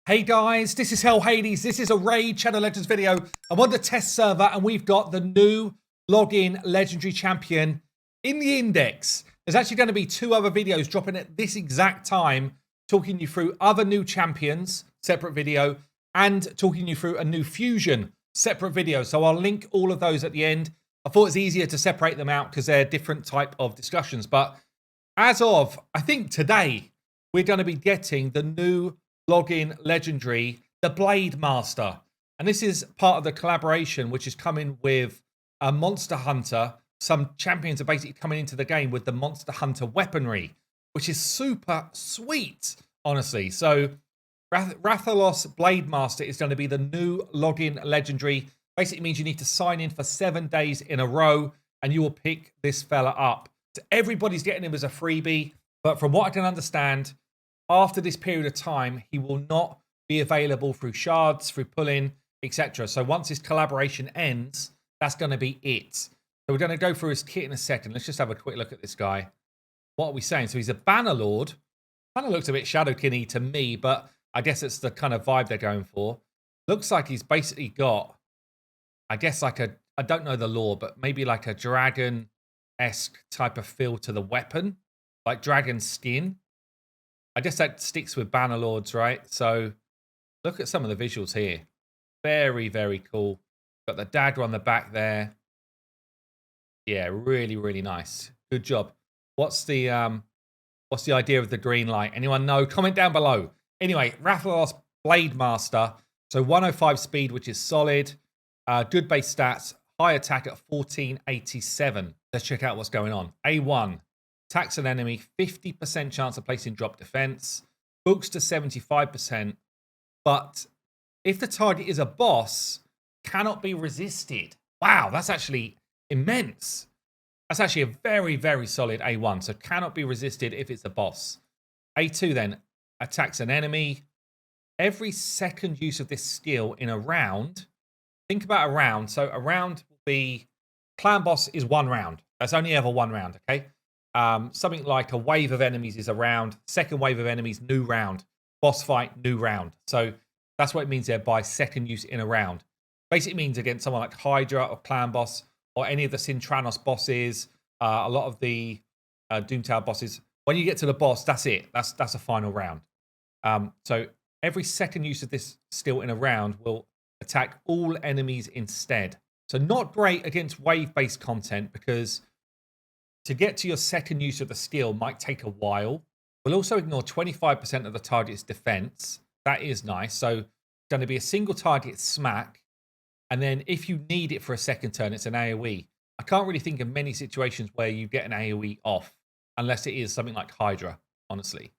Hey guys, this is Hell Hades. This is a Raid Shadow Legends video. I'm on the test server and we've got the new login legendary champion in the index. There's actually going to be 2 other videos dropping at this exact time, talking you through other new champions, separate video, and talking you through a new fusion, separate video. So I'll link all of those at the end. I thought it's easier to separate them out because they're different type of discussions. But as of, I think today, we're going to be getting the new login legendary, the Blade Master. And this is part of the collaboration, which is coming with a Monster Hunter. Some champions are basically coming into the game with the Monster Hunter weaponry, which is super sweet, honestly. So Rathalos Blade Master is going to be the new login legendary. Basically means you need to sign in for 7 days in a row and you will pick this fella up. So everybody's getting him as a freebie, but from what I can understand, after this period of time, he will not be available through shards, through pull-in, etc. So once his collaboration ends, that's going to be it. So we're going to go through his kit in a second. Let's just have a quick look at this guy. What are we saying? So he's a Bannerlord. Kind of looks a bit Shadowkin-y to me, but I guess it's the kind of vibe they're going for. Looks like he's basically got, I guess like a, I don't know the lore, but maybe like a dragon-esque type of feel to the weapon. Like dragon skin. I guess that sticks with Bannerlords, right? So look at some of the visuals here. Very, very cool. Got the dagger on the back there. Yeah, really, really nice. Good job. What's the idea of the green light? Anyone know? Comment down below. Anyway, Rathalos Blade Master. So 105 speed, which is solid. Good base stats. High attack at 1487. Let's check out what's going on. A1. Attacks an enemy, 50% chance of placing drop defense. Books to 75%. But if the target is a boss, cannot be resisted. Wow, that's actually immense. That's actually a very, very solid A1. So cannot be resisted if it's a boss. A2 then attacks an enemy. Every second use of this skill in a round. Think about a round. So a round will be, clan boss is 1 round. That's only ever 1 round, okay? Something like a wave of enemies is a round. Second wave of enemies, new round. Boss fight, new round. So that's what it means there by second use in a round. Basically means against someone like Hydra or Clan Boss or any of the Sintranos bosses, a lot of the Doom Tower bosses. When you get to the boss, that's it. That's a final round. So every second use of this skill in a round will attack all enemies instead. So not great against wave-based content because to get to your second use of the skill might take a while. We'll also ignore 25% of the target's defense. That is nice. So going to be a single target smack. And then if you need it for a second turn, it's an AoE. I can't really think of many situations where you get an AoE off, unless it is something like Hydra, honestly.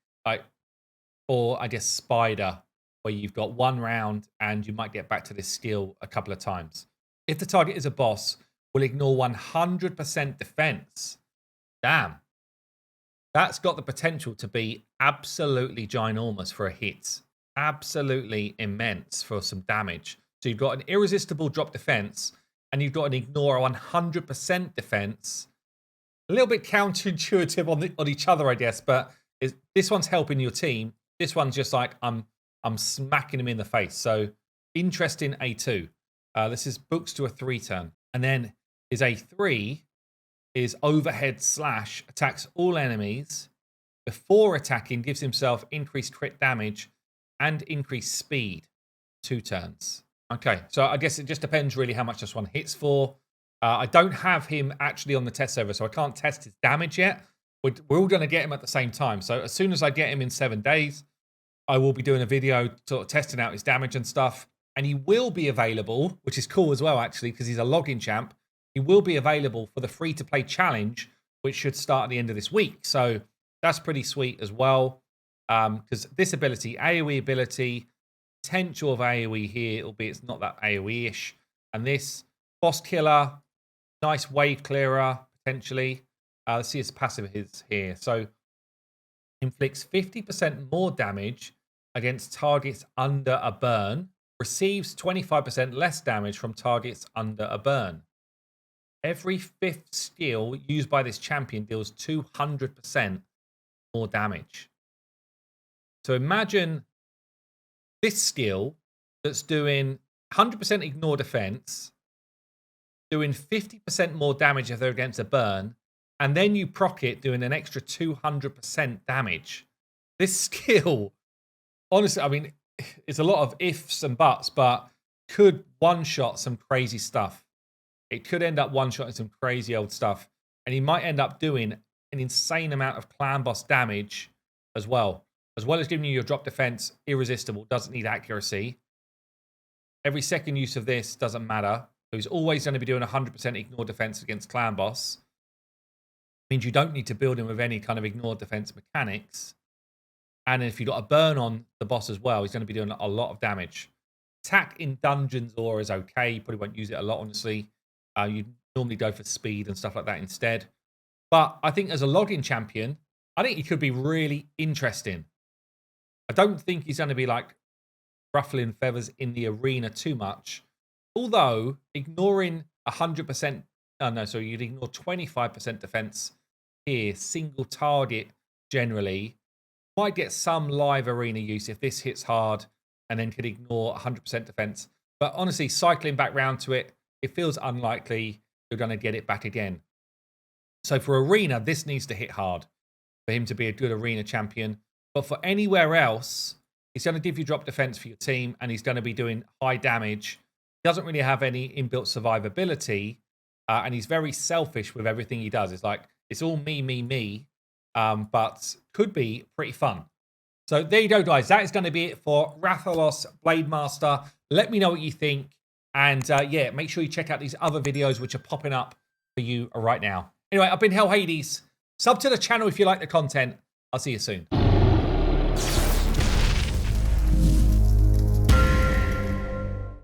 Or I guess Spider, where you've got 1 round and you might get back to this skill a couple of times. If the target is a boss, we'll ignore 100% defense. Damn. That's got the potential to be absolutely ginormous for a hit. Absolutely immense for some damage. So you've got an irresistible drop defense and you've got an ignore 100% defense. A little bit counterintuitive on each other, I guess, but this one's helping your team. This one's just like, I'm smacking him in the face. So interesting A2. This is books to a 3 turn. And then his A3 is overhead slash, attacks all enemies. Before attacking, gives himself increased crit damage and increased speed. 2 turns. Okay, so I guess it just depends really how much this one hits for. I don't have him actually on the test server, so I can't test his damage yet. We're all going to get him at the same time. So as soon as I get him in 7 days, I will be doing a video sort of testing out his damage and stuff. And he will be available, which is cool as well, actually, because he's a login champ. He will be available for the free-to-play challenge, which should start at the end of this week. So that's pretty sweet as well. Because this ability, AoE ability, potential of AoE here, albeit it's not that AoE-ish. And this, boss killer, nice wave clearer, potentially. Let's see his passive is here. So inflicts 50% more damage against targets under a burn. Receives 25% less damage from targets under a burn. Every 5th skill used by this champion deals 200% more damage. So imagine this skill that's doing 100% ignore defense, doing 50% more damage if they're against a burn, and then you proc it doing an extra 200% damage. This skill, honestly, I mean, it's a lot of ifs and buts, but could one-shot some crazy stuff. It could end up one-shotting some crazy old stuff, and he might end up doing an insane amount of clan boss damage as well as giving you your drop defense irresistible. Doesn't need accuracy. Every second use of this doesn't matter. So he's always going to be doing 100% ignore defense against clan boss. Means you don't need to build him with any kind of ignore defense mechanics. And if you've got a burn on the boss as well, he's going to be doing a lot of damage. Attack in dungeons or is okay. You probably won't use it a lot, honestly. You normally go for speed and stuff like that instead. But I think as a login champion, I think he could be really interesting. I don't think he's going to be like ruffling feathers in the arena too much. Although ignoring 100%, you'd ignore 25% defense here, single target generally. Might get some live arena use if this hits hard and then could ignore 100% defense. But honestly, cycling back round to it, it feels unlikely you're going to get it back again. So for arena, this needs to hit hard for him to be a good arena champion. But for anywhere else, he's going to give you drop defense for your team and he's going to be doing high damage. He doesn't really have any inbuilt survivability and he's very selfish with everything he does. It's like, it's all me. But could be pretty fun. So there you go, guys. That is going to be it for Rathalos Blademaster. Let me know what you think. And yeah, make sure you check out these other videos which are popping up for you right now. Anyway, I've been Hell Hades. Sub to the channel if you like the content. I'll see you soon.